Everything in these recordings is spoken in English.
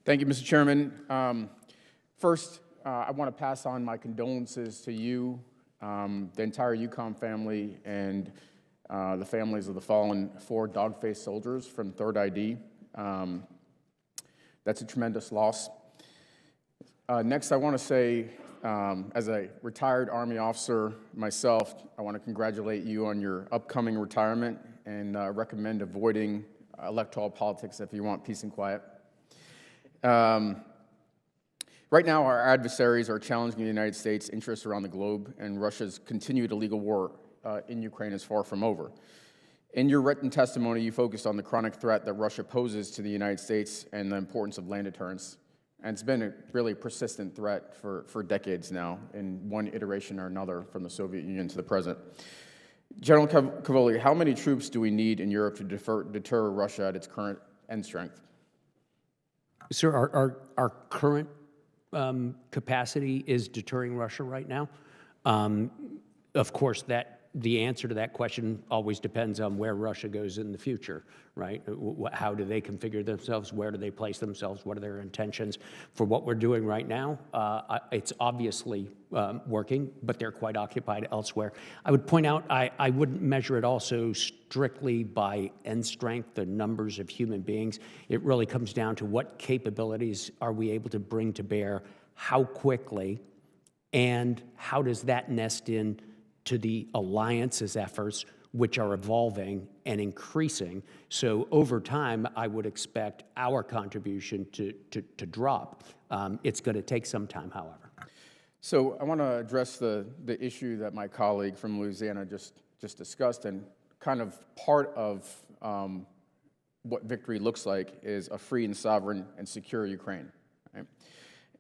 Thank you, Mr. Chairman. First, I want to pass on my condolences to you, the entire EUCOM family, and the families of the fallen 4 dog-faced soldiers from 3rd ID. That's a tremendous loss. Next, I want to say, as a retired Army officer myself, I want to congratulate you on your upcoming retirement and recommend avoiding electoral politics if you want peace and quiet. Right now, our adversaries are challenging the United States' interests around the globe, and Russia's continued illegal war in Ukraine is far from over. In your written testimony, you focused on the chronic threat that Russia poses to the United States and the importance of land deterrence. And it's been a really persistent threat for decades now, in one iteration or another, from the Soviet Union to the present. General Cavoli, how many troops do we need in Europe to deter Russia at its current end strength? Sir, our current capacity is deterring Russia right now. Of course, the answer to that question always depends on where Russia goes in the future, right? How do they configure themselves? Where do they place themselves? What are their intentions? For what we're doing right now, it's obviously working, but they're quite occupied elsewhere. I would point out, I wouldn't measure it also strictly by end strength, the numbers of human beings. It really comes down to what capabilities are we able to bring to bear, how quickly, and how does that nest in to the alliance's efforts, which are evolving and increasing. So over time, I would expect our contribution to drop. It's going to take some time, however. So I want to address the issue that my colleague from Louisiana just discussed, and kind of part of what victory looks like is a free and sovereign and secure Ukraine. Right?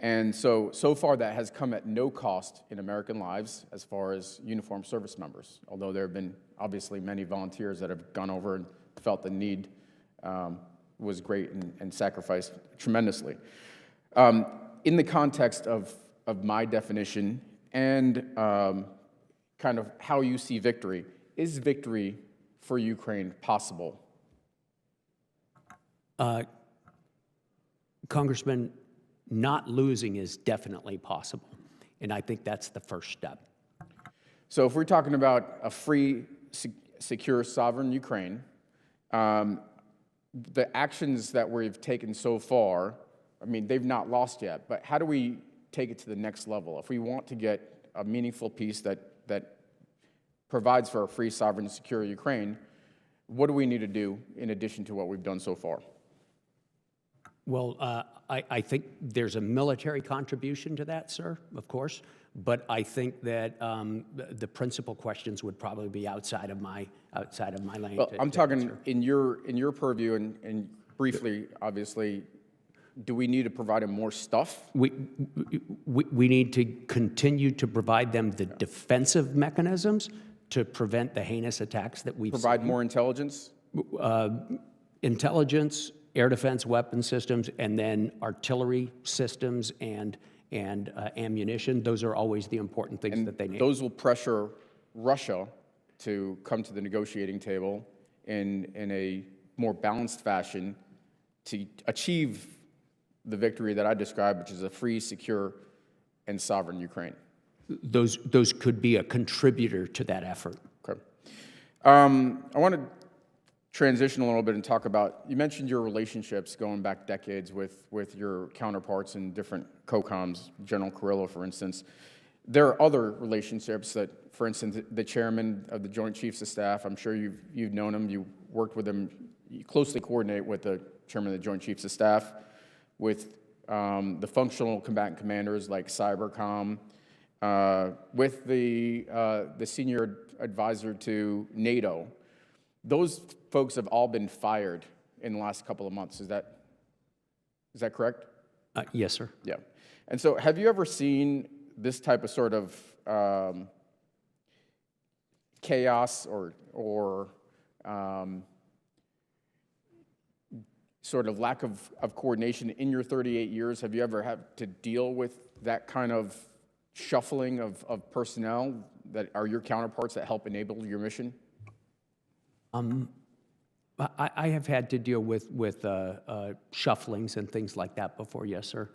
And so far that has come at no cost in American lives as far as uniformed service members, although there have been obviously many volunteers that have gone over and felt the need was great and sacrificed tremendously. In the context of my definition and kind of how you see victory, is victory for Ukraine possible? Congressman, not losing is definitely possible, and I think that's the first step. So if we're talking about a free, secure, sovereign Ukraine, the actions that we've taken so far, I mean, they've not lost yet, but how do we take it to the next level? If we want to get a meaningful peace that provides for a free, sovereign, secure Ukraine, what do we need to do in addition to what we've done so far? Well, I think there's a military contribution to that, sir, of course, but I think that the principal questions would probably be outside of my lane. Well, I'm talking in your purview, and briefly, obviously, do we need to provide them more stuff? We need to continue to provide them the defensive mechanisms to prevent the heinous attacks that we've Provide seen. more intelligence? Intelligence, air defense weapon systems, and then artillery systems and ammunition. Those are always the important things that they need. Those will pressure Russia to come to the negotiating table in a more balanced fashion to achieve the victory that I described, which is a free, secure, and sovereign Ukraine. Those could be a contributor to that effort. Okay. I want to transition a little bit and talk about, you mentioned your relationships going back decades with your counterparts in different COCOMs, General Carrillo, for instance. There are other relationships that, for instance, the chairman of the Joint Chiefs of Staff, I'm sure you've known him, you worked with him, you closely coordinate with the chairman of the Joint Chiefs of Staff, with the functional combatant commanders like Cybercom, with the senior advisor to NATO. Those folks have all been fired in the last couple of months. Is that correct? Yes, sir. Yeah. And so have you ever seen this type of sort of chaos or sort of lack of coordination in your 38 years? Have you ever had to deal with that kind of shuffling of personnel that are your counterparts that help enable your mission? I have had to deal with shufflings and things like that before, yes, sir.